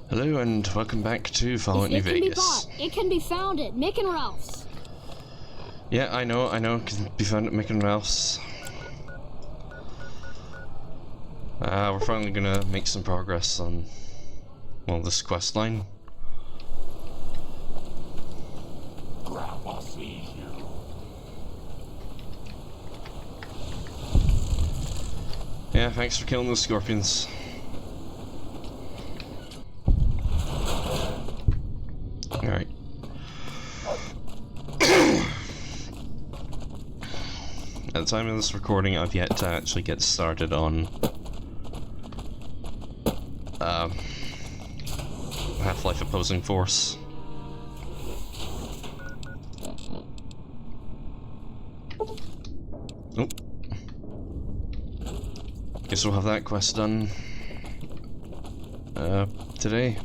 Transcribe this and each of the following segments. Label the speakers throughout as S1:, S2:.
S1: Hello and welcome back to Fallout New Vegas.
S2: It can be found at Mick and Ralph's.
S1: Yeah, I know, it can be found at Mick and Ralph's. We're finally gonna make some progress on, well, this quest line.
S3: Grandpa sees you.
S1: Yeah, thanks for killing those scorpions. Alright. At the time of this recording, I've yet to actually get started on Half-Life Opposing Force. Oh. Guess we'll have that quest done today.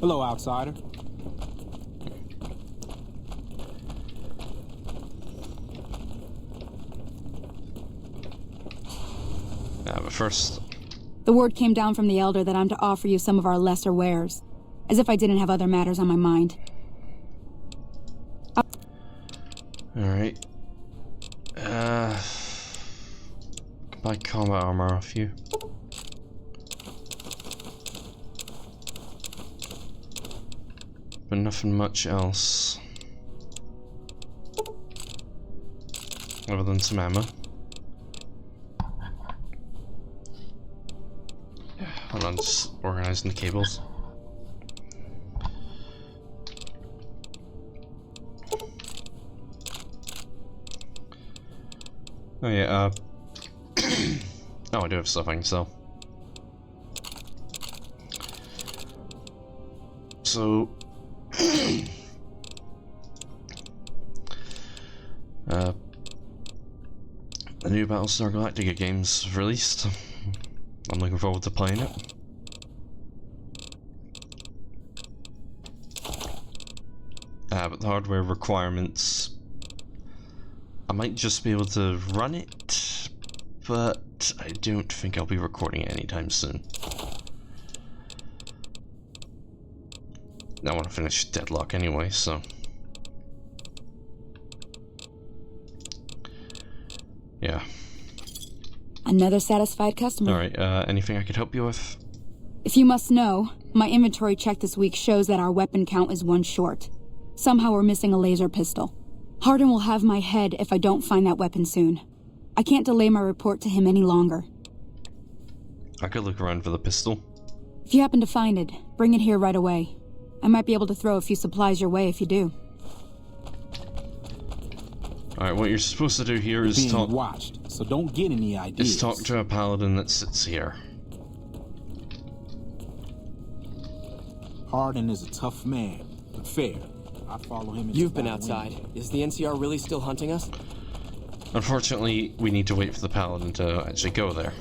S4: Hello, outsider.
S1: But first...
S5: The word came down from the Elder that I'm to offer you some of our lesser wares. As if I didn't have other matters on my mind.
S1: Alright. Buy combat armor off you. But nothing much else. Other than some ammo. Hold on, just organizing the cables. Oh yeah, oh, I do have stuff I can sell. So... the new Battlestar Galactica game's released. I'm looking forward to playing it. But the hardware requirements... I might just be able to run it, but I don't think I'll be recording it anytime soon. I want to finish Deadlock anyway, so... yeah.
S5: Another satisfied customer.
S1: Alright, anything I could help you with?
S5: If you must know, my inventory check this week shows that our weapon count is one short. Somehow we're missing a laser pistol. Hardin will have my head if I don't find that weapon soon. I can't delay my report to him any longer.
S1: I could look around for the pistol.
S5: If you happen to find it, bring it here right away. I might be able to throw a few supplies your way if you do.
S1: Alright, what you're supposed to do here is
S4: being watched, so don't get any ideas.
S1: Is talk to a paladin that sits here.
S4: Hardin is a tough man, but fair. I follow him.
S6: You've been outside. Is the NCR really still hunting us?
S1: Unfortunately, we need to wait for the paladin to actually go there.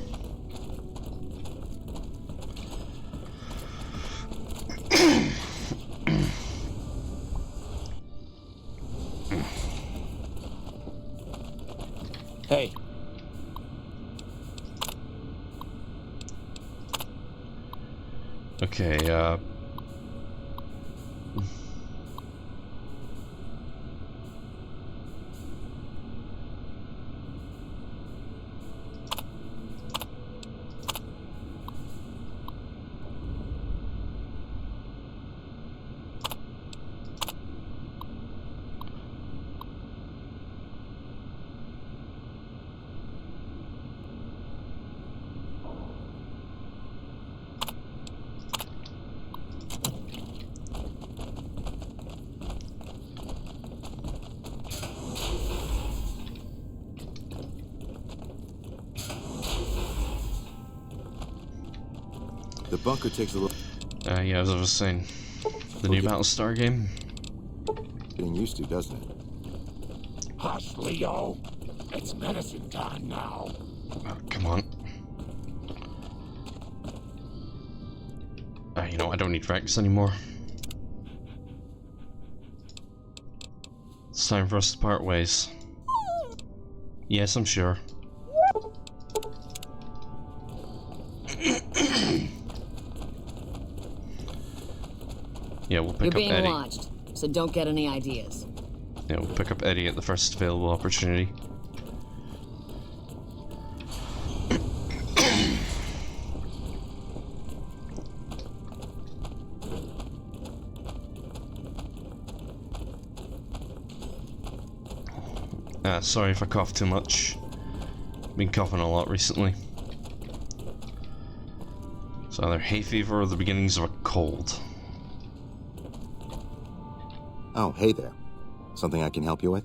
S6: Hey.
S1: Okay,
S7: The bunker takes a little...
S1: yeah, as I was saying, the new Battlestar game.
S7: Getting used to, doesn't it?
S3: Hush, Leo. It's medicine time now.
S1: Oh, come on. You know, I don't need Rex anymore. It's time for us to part ways. Yes, I'm sure. Yeah, we'll pick
S2: You're
S1: up
S2: being
S1: Eddie.
S2: watched, so don't get any ideas.
S1: Yeah, we'll pick up Eddie at the first available opportunity. Sorry if I cough too much. Been coughing a lot recently. It's either hay fever or the beginnings of a cold.
S7: Oh, hey there. Something I can help you with?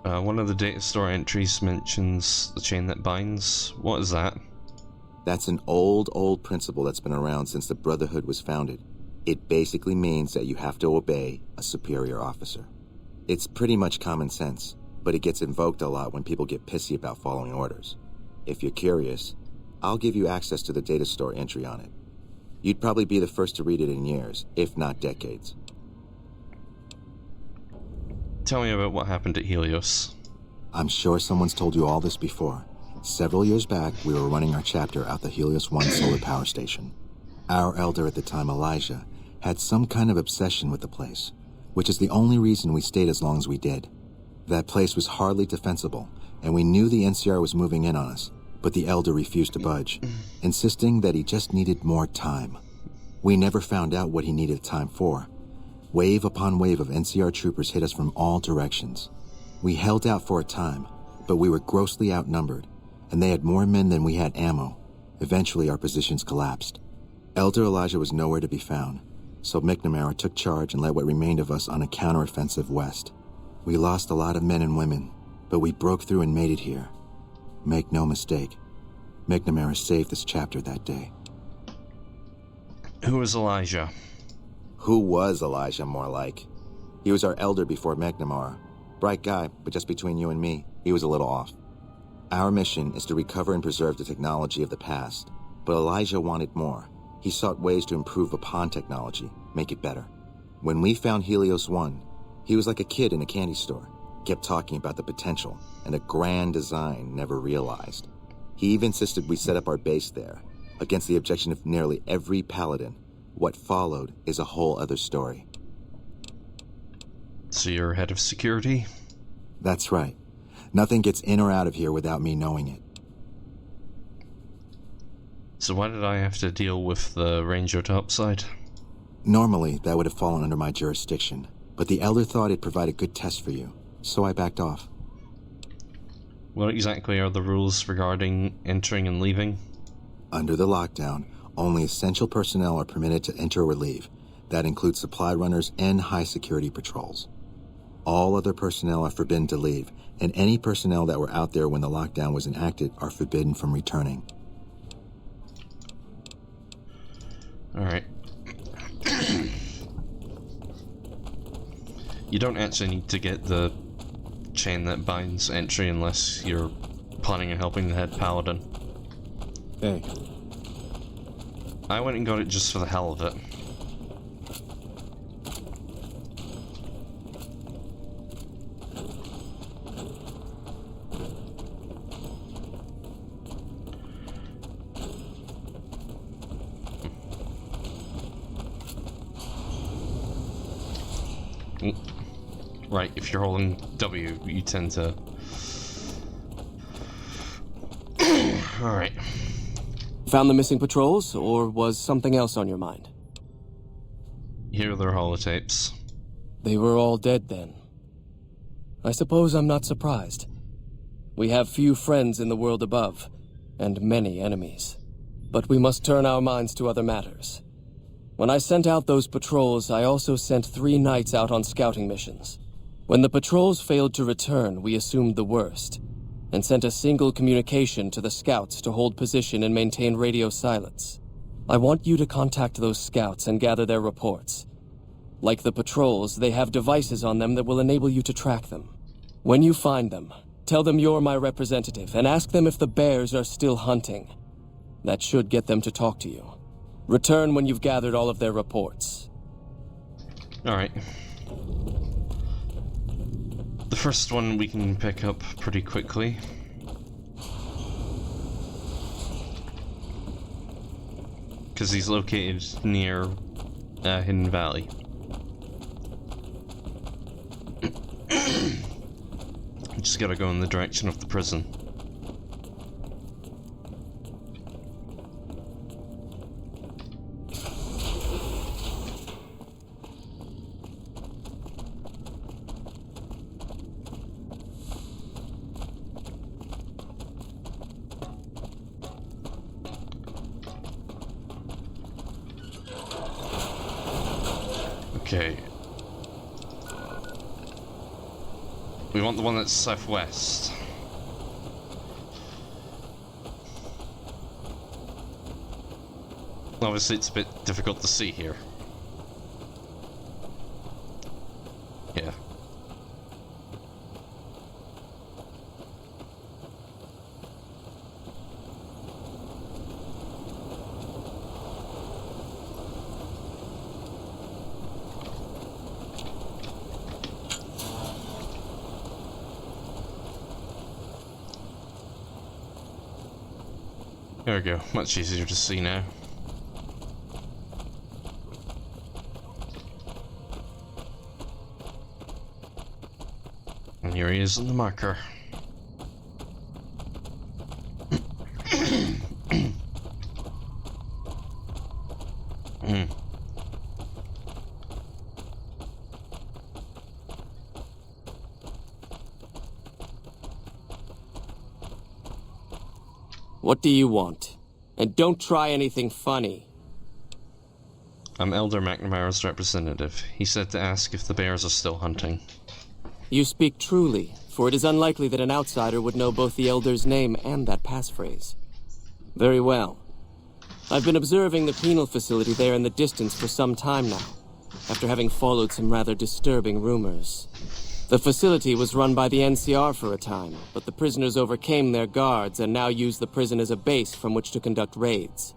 S1: One of the data store entries mentions the chain that binds. What is that?
S7: That's an old principle that's been around since the Brotherhood was founded. It basically means that you have to obey a superior officer. It's pretty much common sense, but it gets invoked a lot when people get pissy about following orders. If you're curious, I'll give you access to the data store entry on it. You'd probably be the first to read it in years, if not decades.
S1: Tell me about what happened at Helios.
S7: I'm sure someone's told you all this before. Several years back, we were running our chapter out the Helios 1 solar power station. Our elder at the time, Elijah, had some kind of obsession with the place, which is the only reason we stayed as long as we did. That place was hardly defensible, and we knew the NCR was moving in on us, but the elder refused to budge, insisting that he just needed more time. We never found out what he needed time for. Wave upon wave of NCR troopers hit us from all directions. We held out for a time, but we were grossly outnumbered, and they had more men than we had ammo. Eventually, our positions collapsed. Elder Elijah was nowhere to be found, so McNamara took charge and led what remained of us on a counteroffensive west. We lost a lot of men and women, but we broke through and made it here. Make no mistake, McNamara saved this chapter that day.
S1: Who is Elijah?
S7: Who was Elijah, more like? He was our elder before McNamara. Bright guy, but just between you and me, he was a little off. Our mission is to recover and preserve the technology of the past, but Elijah wanted more. He sought ways to improve upon technology, make it better. When we found Helios 1, he was like a kid in a candy store, kept talking about the potential and a grand design never realized. He even insisted we set up our base there, against the objection of nearly every paladin. What followed is a whole other story.
S1: So you're head of security?
S7: That's right. Nothing gets in or out of here without me knowing it.
S1: So why did I have to deal with the Ranger topside?
S7: Normally, that would have fallen under my jurisdiction, but the Elder thought it'd provide a good test for you, so I backed off.
S1: What exactly are the rules regarding entering and leaving?
S7: Under the lockdown, only essential personnel are permitted to enter or leave. That includes supply runners and high-security patrols. All other personnel are forbidden to leave, and any personnel that were out there when the lockdown was enacted are forbidden from returning.
S1: Alright. You don't actually need to get the chain that binds entry unless you're planning on helping the head paladin.
S4: Hey,
S1: I went and got it just for the hell of it. Right, if you're holding W, you tend to... Alright.
S6: Found the missing patrols, or was something else on your mind?
S1: Here are their holotapes.
S6: They were all dead then. I suppose I'm not surprised. We have few friends in the world above, and many enemies. But we must turn our minds to other matters. When I sent out those patrols, I also sent 3 knights out on scouting missions. When the patrols failed to return, we assumed the worst, and sent a single communication to the scouts to hold position and maintain radio silence. I want you to contact those scouts and gather their reports. Like the patrols, they have devices on them that will enable you to track them. When you find them, tell them you're my representative and ask them if the bears are still hunting. That should get them to talk to you. Return when you've gathered all of their reports.
S1: Alright. The first one we can pick up pretty quickly. because he's located near Hidden Valley. Just gotta go in the direction of the prison. Okay. We want the one that's southwest. Obviously it's a bit difficult to see here. Yeah. There we go, much easier to see now. And here he is on the marker.
S6: What do you want? And don't try anything funny.
S1: I'm Elder McNamara's representative. He said to ask if the bears are still hunting.
S6: You speak truly, for it is unlikely that an outsider would know both the Elder's name and that passphrase. Very well. I've been observing the penal facility there in the distance for some time now, after having followed some rather disturbing rumors. The facility was run by the NCR for a time, but the prisoners overcame their guards and now use the prison as a base from which to conduct raids.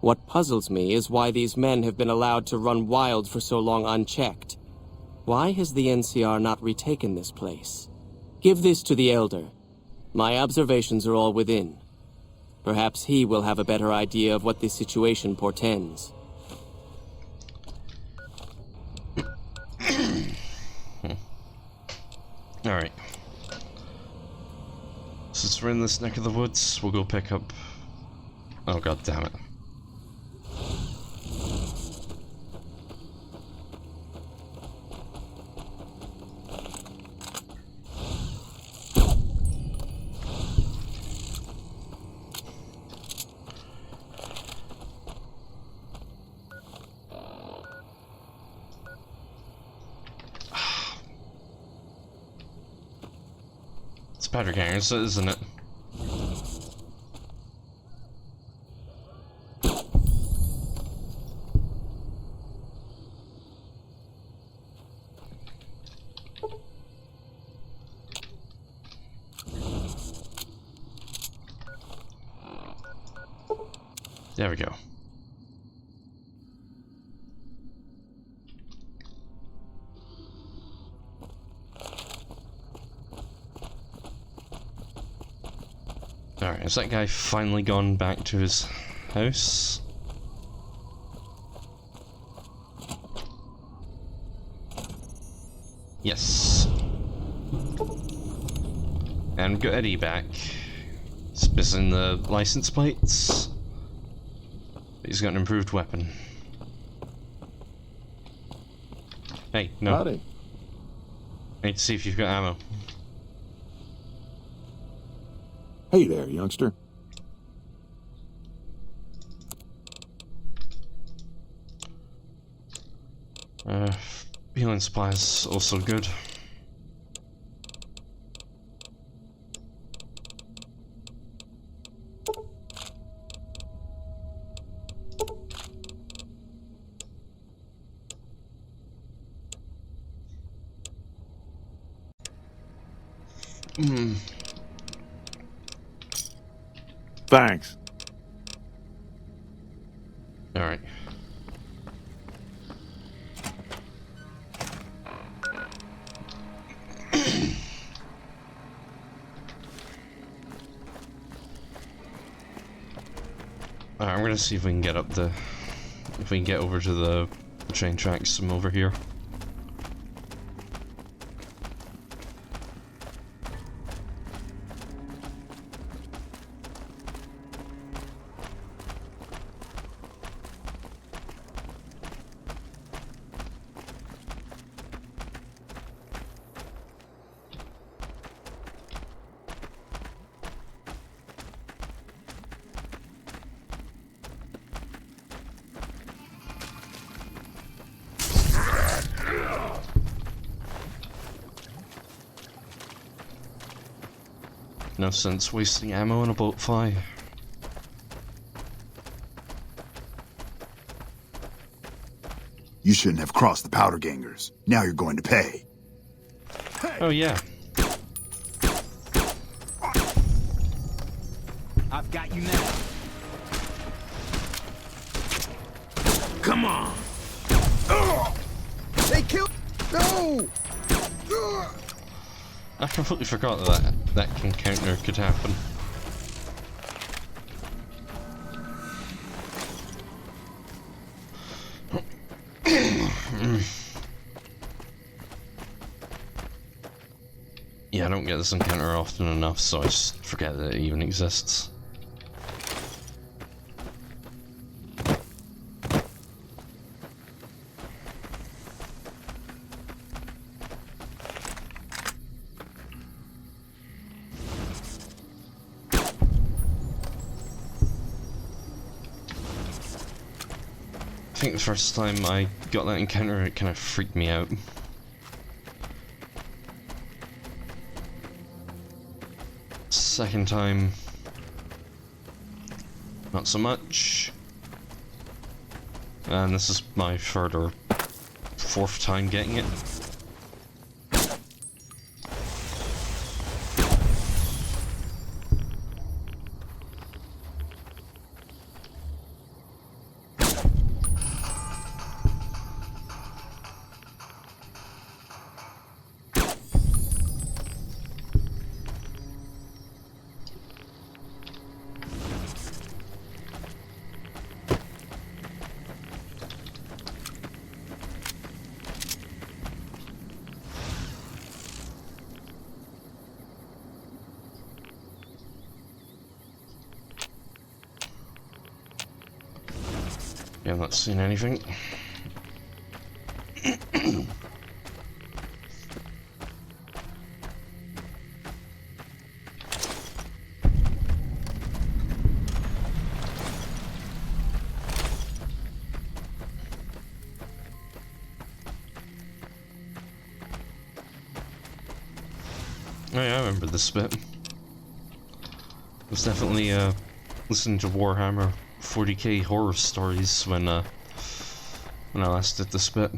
S6: What puzzles me is why these men have been allowed to run wild for so long unchecked. Why has the NCR not retaken this place? Give this to the Elder. My observations are all within. Perhaps he will have a better idea of what this situation portends.
S1: Alright. Since we're in this neck of the woods, we'll go pick up... Oh god damn it. Spider gangers, isn't it? There we go. Alright, has that guy finally gone back to his house? Yes. And we've got Eddie back. He's missing the license plates. But he's got an improved weapon. Hey, no.
S8: Howdy.
S1: I need to see if you've got ammo.
S8: Hey there, youngster.
S1: Healing supplies also good.
S8: Thanks.
S1: All right. Alright, I'm gonna see if we can get up the... if we can get over to the train tracks from over here. No sense wasting ammo on a boat fly.
S9: You shouldn't have crossed the powder gangers. Now you're going to pay.
S1: Oh yeah.
S4: I've got you now.
S9: Come on!
S10: They killed. No!
S1: I completely forgot that encounter could happen. Yeah, I don't get this encounter often enough, so I just forget that it even exists. I think the first time I got that encounter, it kind of freaked me out. Second time, not so much. And this is my third or fourth time getting it. Yeah, I'm not seeing anything. Oh yeah, I remember this bit. It was definitely listening to Warhammer 40k horror stories when I last did this bit.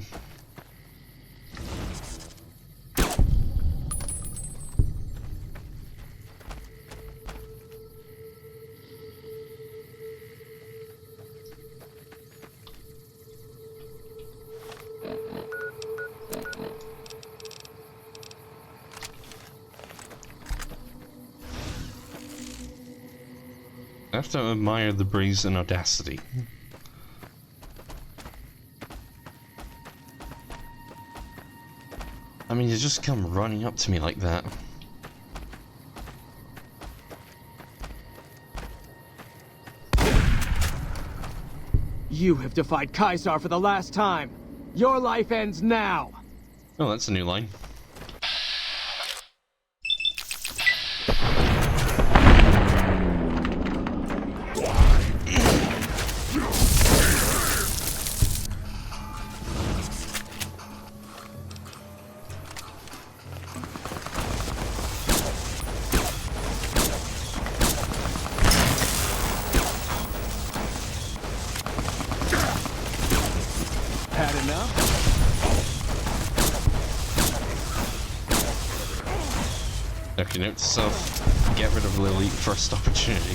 S1: I have to admire the brazen audacity. I mean, you just come running up to me like that.
S11: You have defied Caesar for the last time. Your life ends now.
S1: Oh, that's a new line.
S11: Had enough?
S1: Okay, note to self, get rid of Lily first opportunity.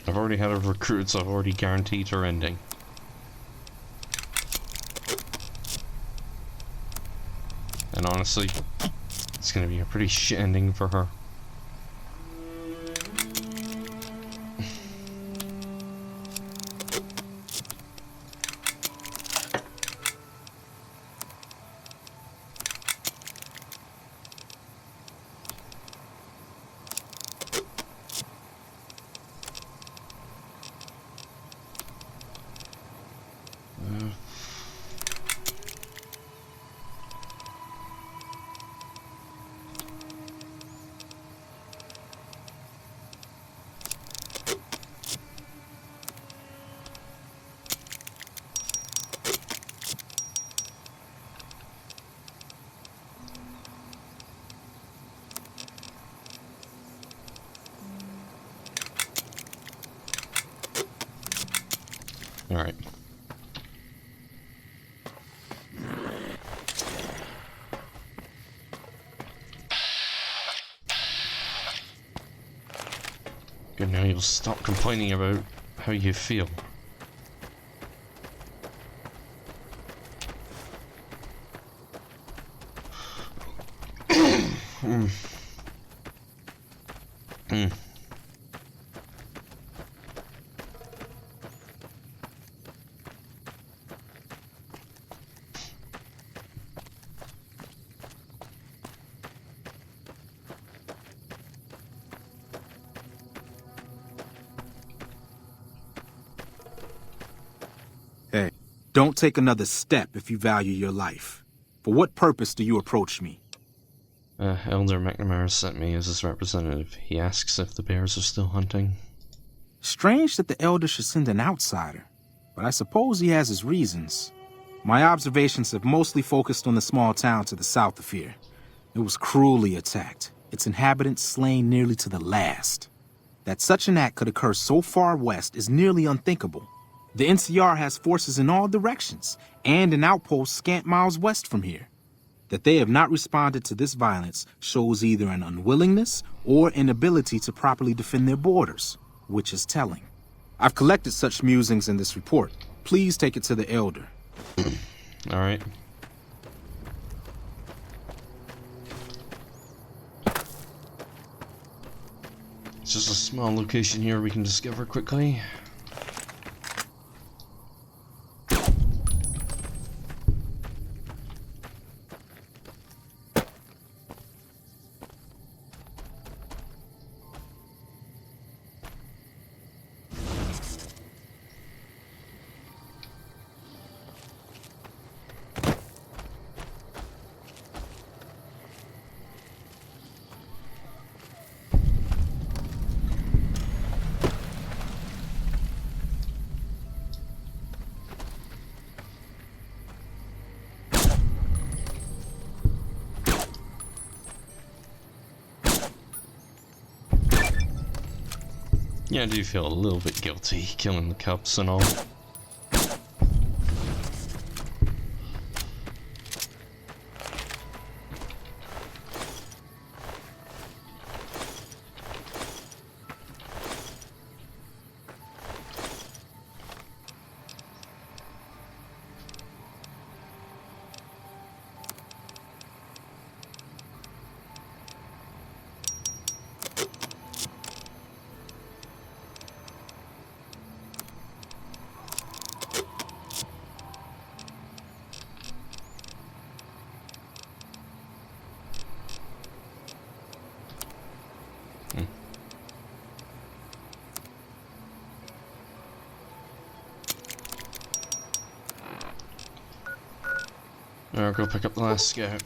S1: I've already had her recruited, so I've already guaranteed her ending. And honestly, it's gonna be a pretty shit ending for her. Alright. Good, now you'll stop complaining about how you feel.
S4: Hey, don't take another step if you value your life. For what purpose do you approach me?
S1: Elder McNamara sent me as his representative. He asks if the bears are still hunting.
S4: Strange that the Elder should send an outsider, but I suppose he has his reasons. My observations have mostly focused on the small town to the south of here. It was cruelly attacked, its inhabitants slain nearly to the last. That such an act could occur so far west is nearly unthinkable. The NCR has forces in all directions, and an outpost scant miles west from here. That they have not responded to this violence shows either an unwillingness or inability to properly defend their borders, which is telling. I've collected such musings in this report. Please take it to the Elder.
S1: Alright. It's just a small location here we can discover quickly. Yeah, I do feel a little bit guilty killing the cubs and all. I'll go pick up the last scout.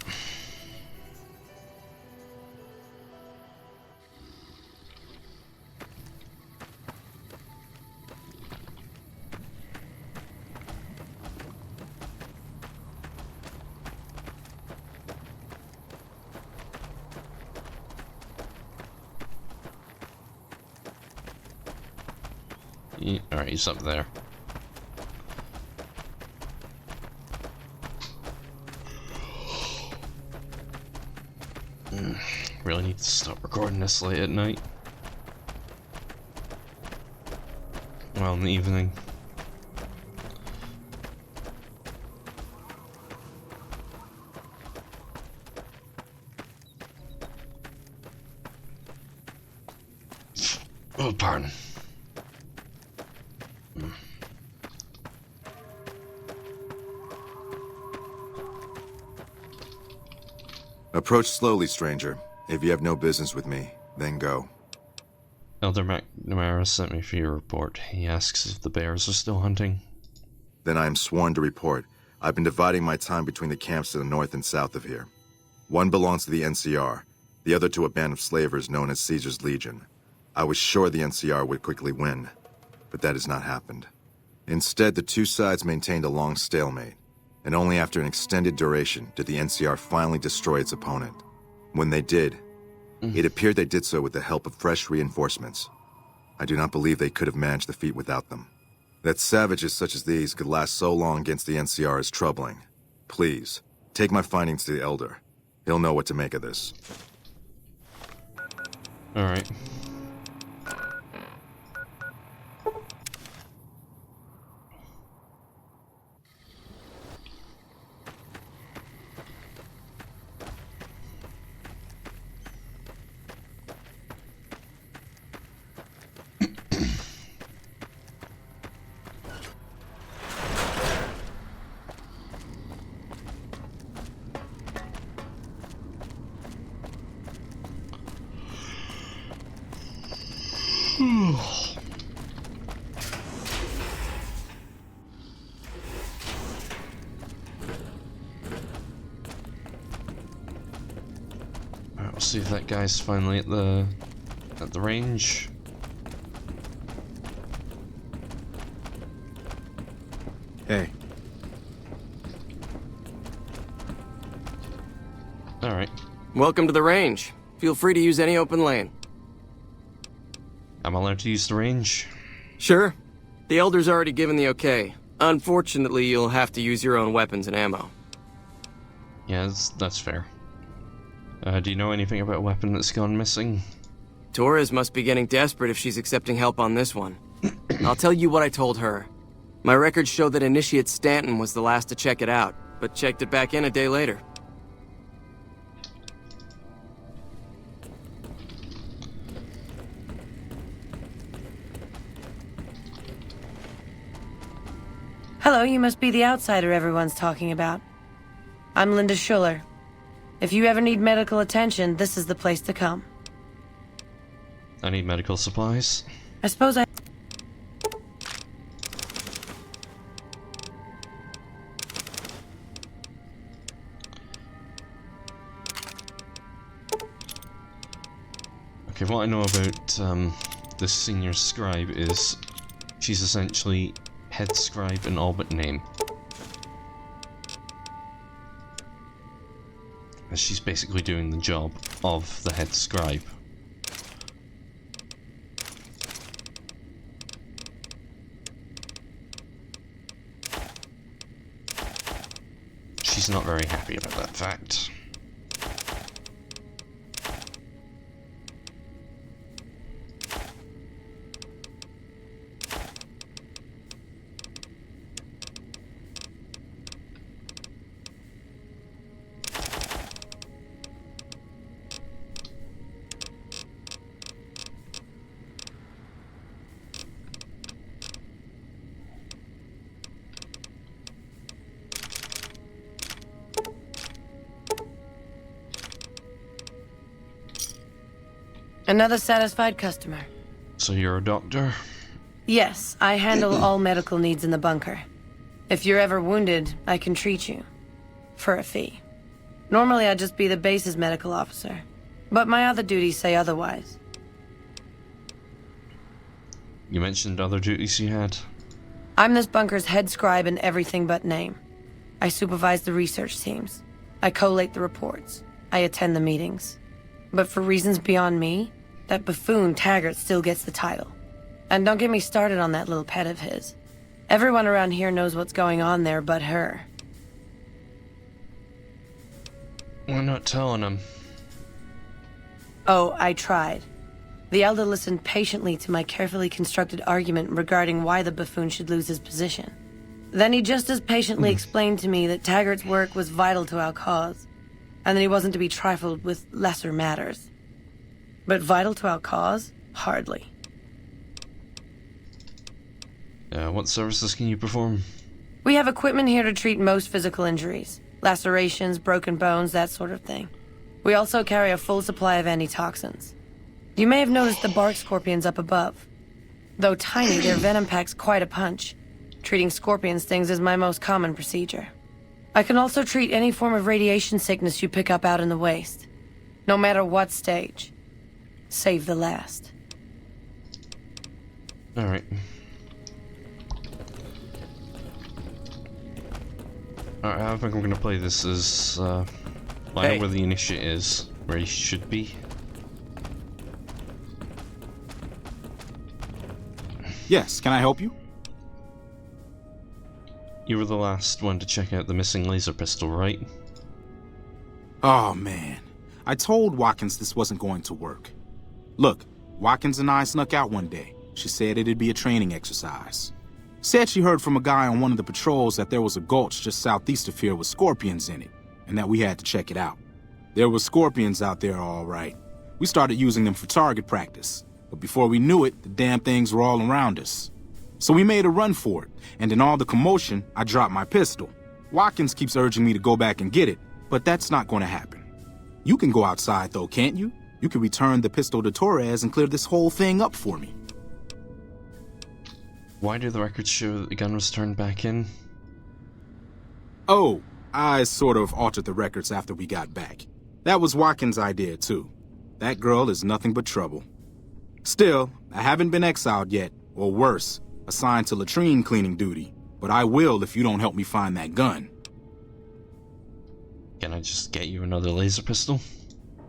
S1: Alright, he's up there. Really need to stop recording this late at night. Well, in the evening. Oh, pardon.
S7: Approach slowly, stranger. If you have no business with me, then go.
S1: Elder McNamara sent me for your report. He asks if the bears are still hunting.
S7: Then I am sworn to report. I've been dividing my time between the camps to the north and south of here. One belongs to the NCR, the other to a band of slavers known as Caesar's Legion. I was sure the NCR would quickly win, but that has not happened. Instead, the two sides maintained a long stalemate, and only after an extended duration did the NCR finally destroy its opponent. When they did, it appeared they did so with the help of fresh reinforcements. I do not believe they could have managed the feat without them. That savages such as these could last so long against the NCR is troubling. Please, take my findings to the Elder. He'll know what to make of this.
S1: Alright. Alright, we'll see if that guy's finally at the range.
S4: Hey.
S1: Alright.
S6: Welcome to the range. Feel free to use any open lane.
S1: I'm allowed to use the range?
S6: Sure. The Elder's already given the okay. Unfortunately, you'll have to use your own weapons and ammo.
S1: Yeah, that's fair. Do you know anything about a weapon that's gone missing?
S6: Torres must be getting desperate if she's accepting help on this one. I'll tell you what I told her. My records show that Initiate Stanton was the last to check it out, but checked it back in a day later.
S12: Hello, you must be the outsider everyone's talking about. I'm Linda Schuller. If you ever need medical attention, this is the place to come.
S1: I need medical supplies.
S12: I suppose I...
S1: Okay, what I know about this senior scribe is she's essentially head scribe in all but name. And she's basically doing the job of the head scribe. She's not very happy about that fact.
S12: Another satisfied customer.
S1: So you're a doctor?
S12: Yes, I handle all medical needs in the bunker. If you're ever wounded, I can treat you. For a fee. Normally I'd just be the base's medical officer. But my other duties say otherwise.
S1: You mentioned other duties you had?
S12: I'm this bunker's head scribe in everything but name. I supervise the research teams. I collate the reports. I attend the meetings. But for reasons beyond me, that buffoon Taggart still gets the title. And don't get me started on that little pet of his. Everyone around here knows what's going on there but her.
S1: Why not telling him?
S12: Oh, I tried. The Elder listened patiently to my carefully constructed argument regarding why the buffoon should lose his position. Then he just as patiently explained to me that Taggart's work was vital to our cause, and that he wasn't to be trifled with lesser matters. But vital to our cause? Hardly.
S1: What services can you perform?
S12: We have equipment here to treat most physical injuries. Lacerations, broken bones, that sort of thing. We also carry a full supply of antitoxins. You may have noticed the bark scorpions up above. Though tiny, their venom packs quite a punch. Treating scorpion stings is my most common procedure. I can also treat any form of radiation sickness you pick up out in the waste. No matter what stage. Save the last.
S1: Alright. Alright, I think we're gonna play this as, I know where the initiate is, where he should be.
S4: Yes, can I help you?
S1: You were the last one to check out the missing laser pistol, right?
S4: Oh man, I told Watkins this wasn't going to work. Look, Watkins and I snuck out one day. She said it'd be a training exercise. Said she heard from a guy on one of the patrols that there was a gulch just southeast of here with scorpions in it, and that we had to check it out. There were scorpions out there all right. We started using them for target practice, but before we knew it, the damn things were all around us. So we made a run for it, and in all the commotion, I dropped my pistol. Watkins keeps urging me to go back and get it, but that's not going to happen. You can go outside though, can't you? You can return the pistol to Torres and clear this whole thing up for me.
S1: Why do the records show that the gun was turned back in?
S4: Oh, I sort of altered the records after we got back. That was Watkins' idea too. That girl is nothing but trouble. Still, I haven't been exiled yet, or worse, assigned to latrine cleaning duty, but I will if you don't help me find that gun.
S1: Can I just get you another laser pistol?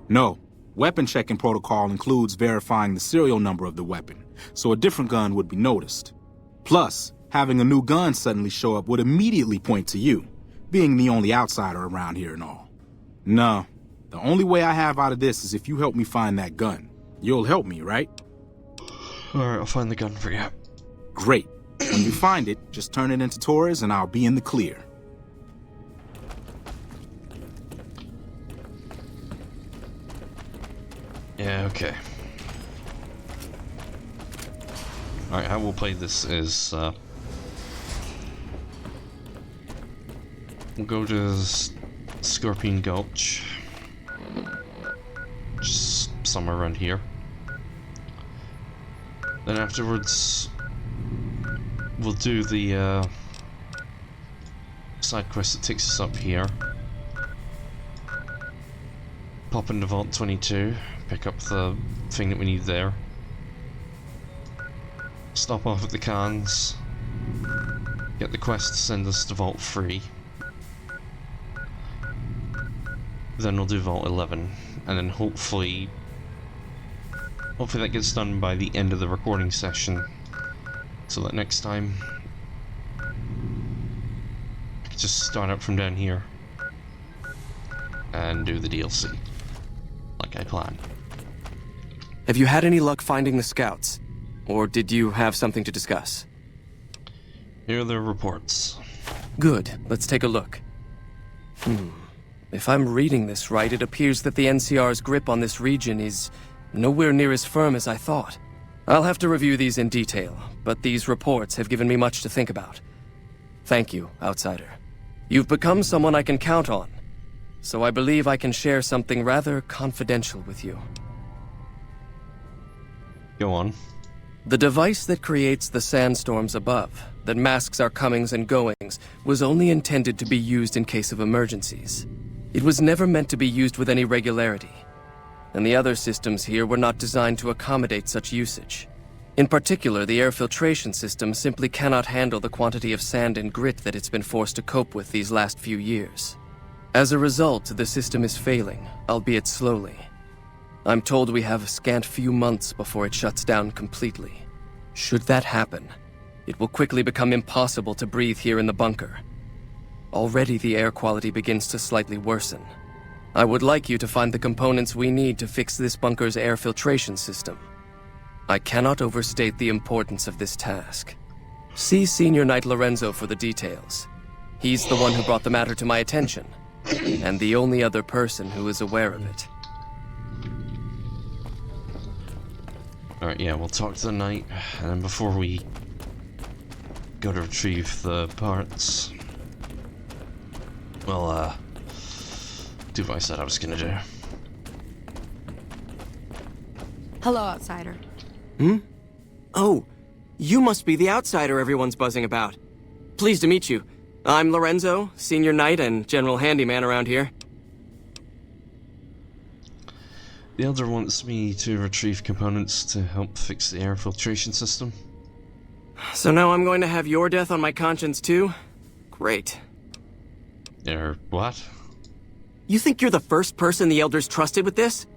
S4: No. Weapon checking protocol includes verifying the serial number of the weapon, so a different gun would be noticed. Plus, having a new gun suddenly show up would immediately point to you, being the only outsider around here and all. No, the only way I have out of this is if you help me find that gun. You'll help me, right?
S1: Alright, I'll find the gun for you.
S4: Great. When you find it, just turn it into Torres and I'll be in the clear.
S1: Yeah, okay. Alright, how we'll play this is, we'll go to Scorpion Gulch. Just somewhere around here. Then afterwards, we'll do the, side quest that takes us up here. Pop into Vault 22, pick up the thing that we need there. Stop off at the cans, get the quest to send us to Vault 3. Then we'll do Vault 11, and then hopefully that gets done by the end of the recording session, so that next time I can just start up from down here and do the DLC, like I planned.
S6: Have you had any luck finding the scouts? Or did you have something to discuss?
S1: Here are the reports.
S6: Good. Let's take a look. If I'm reading this right, it appears that the NCR's grip on this region is nowhere near as firm as I thought. I'll have to review these in detail, but these reports have given me much to think about. Thank you, Outsider. You've become someone I can count on, so I believe I can share something rather confidential with you.
S1: Go on.
S6: The device that creates the sandstorms above, that masks our comings and goings, was only intended to be used in case of emergencies. It was never meant to be used with any regularity, and the other systems here were not designed to accommodate such usage. In particular, the air filtration system simply cannot handle the quantity of sand and grit that it's been forced to cope with these last few years. As a result, the system is failing, albeit slowly. I'm told we have a scant few months before it shuts down completely. Should that happen, it will quickly become impossible to breathe here in the bunker. Already the air quality begins to slightly worsen. I would like you to find the components we need to fix this bunker's air filtration system. I cannot overstate the importance of this task. See Senior Knight Lorenzo for the details. He's the one who brought the matter to my attention, and the only other person who is aware of it.
S1: Alright, yeah, we'll talk to the knight, and then before we go to retrieve the parts, well, do what I said I was gonna do.
S5: Hello, outsider.
S13: Hmm? Oh, you must be the outsider everyone's buzzing about. Pleased to meet you. I'm Lorenzo, Senior Knight and General Handyman around here.
S1: The Elder wants me to retrieve components to help fix the air filtration system.
S13: So now I'm going to have your death on my conscience too? Great.
S1: What?
S13: You think you're the first person the Elder's trusted with this?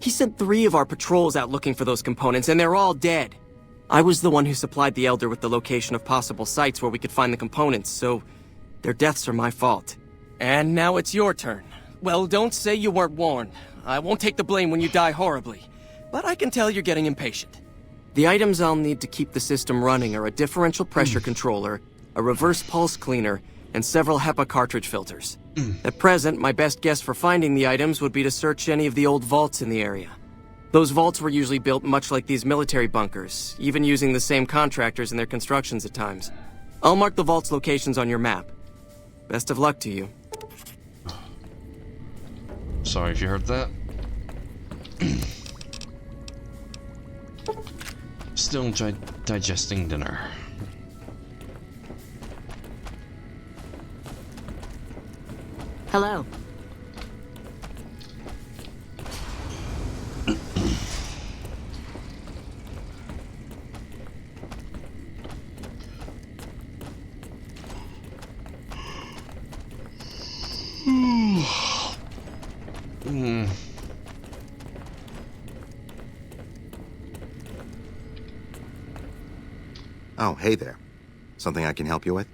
S13: He sent 3 of our patrols out looking for those components, and they're all dead. I was the one who supplied the Elder with the location of possible sites where we could find the components, so their deaths are my fault.
S6: And now it's your turn. Well, don't say you weren't warned. I won't take the blame when you die horribly, but I can tell you're getting impatient.
S13: The items I'll need to keep the system running are a differential pressure controller, a reverse pulse cleaner, and several HEPA cartridge filters. At present, my best guess for finding the items would be to search any of the old vaults in the area. Those vaults were usually built much like these military bunkers, even using the same contractors in their constructions at times. I'll mark the vault's locations on your map. Best of luck to you.
S1: Sorry if you heard that. Still digesting dinner.
S2: Hello.
S7: Oh, hey there. Something I can help you with?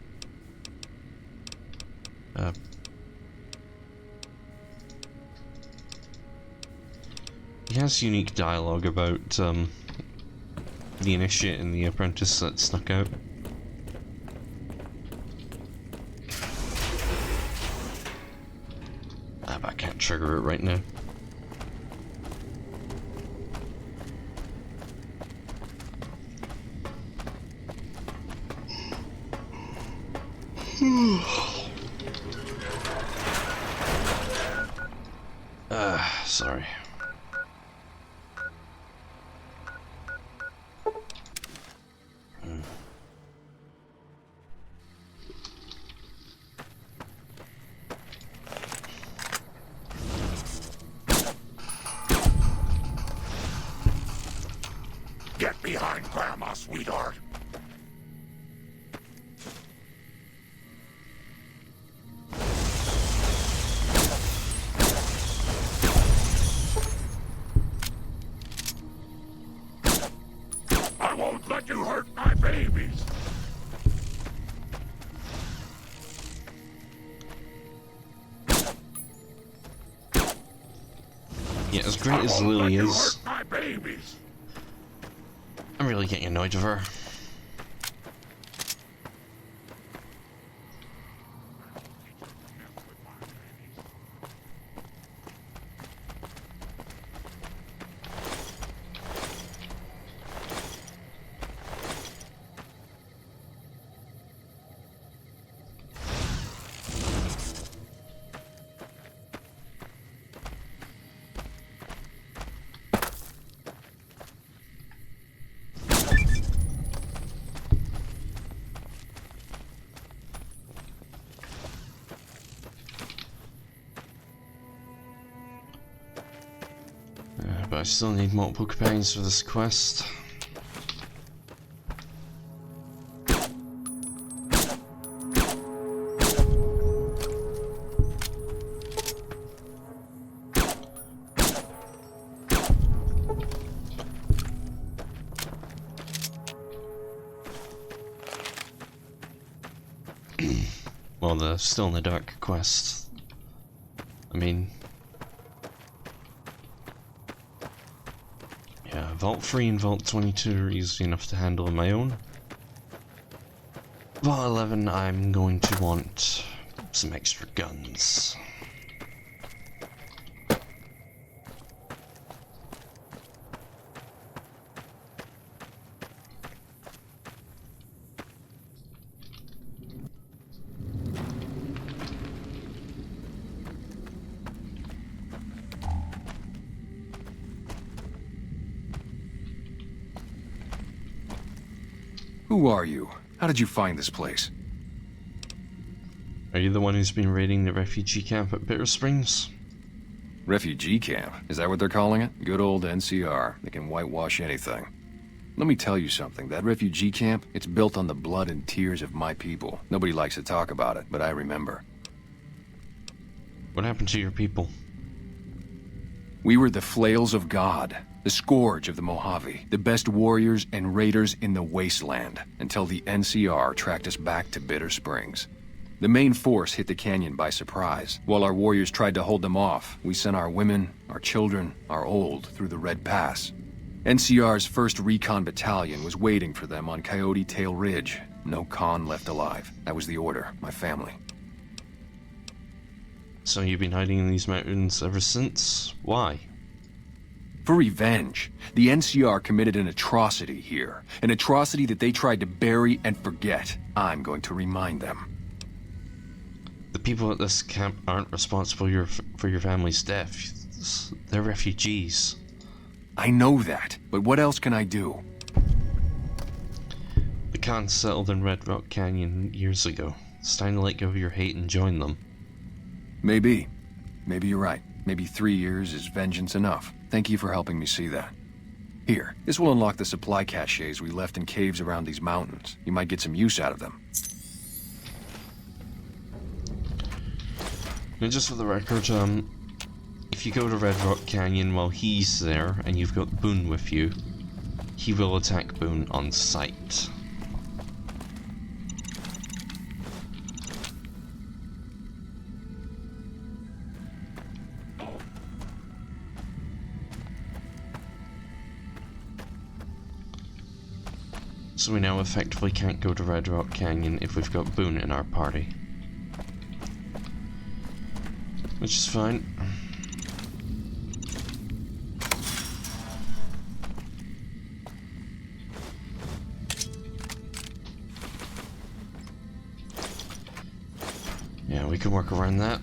S1: He has unique dialogue about, the initiate and the apprentice that snuck out. But I can't trigger it right now. Sorry.
S3: Get behind Grandma, sweetheart. I won't let you hurt my babies.
S1: Yeah, as great as Lily is,
S3: My babies.
S1: I'm really getting annoyed with her. But I still need multiple companions for this quest. Well, the Still in the Dark quest. I mean... yeah, Vault 3 and Vault 22 are easy enough to handle on my own. Vault 11, I'm going to want some extra guns.
S14: Who are you? How did you find this place?
S1: Are you the one who's been raiding the refugee camp at Bitter Springs?
S14: Refugee camp? Is that what they're calling it? Good old NCR. They can whitewash anything. Let me tell you something. That refugee camp, it's built on the blood and tears of my people. Nobody likes to talk about it, but I remember.
S1: What happened to your people?
S14: We were the flails of God, the scourge of the Mojave, the best warriors and raiders in the wasteland, until the NCR tracked us back to Bitter Springs. The main force hit the canyon by surprise. While our warriors tried to hold them off, we sent our women, our children, our old through the Red Pass. NCR's 1st Recon Battalion was waiting for them on Coyote Tail Ridge. No con left alive. That was the order, my family.
S1: So you've been hiding in these mountains ever since? Why?
S14: For revenge. The NCR committed an atrocity here. An atrocity that they tried to bury and forget. I'm going to remind them.
S1: The people at this camp aren't responsible for your family's death. They're refugees.
S14: I know that, but what else can I do?
S1: The Khans settled in Red Rock Canyon years ago. It's time to let go of your hate and join them.
S14: Maybe. Maybe you're right. Maybe 3 years is vengeance enough. Thank you for helping me see that. Here, this will unlock the supply caches we left in caves around these mountains. You might get some use out of them.
S1: Now, just for the record, if you go to Red Rock Canyon while he's there and you've got Boone with you, he will attack Boone on sight. So we now effectively can't go to Red Rock Canyon if we've got Boone in our party. Which is fine. Yeah, we can work around that.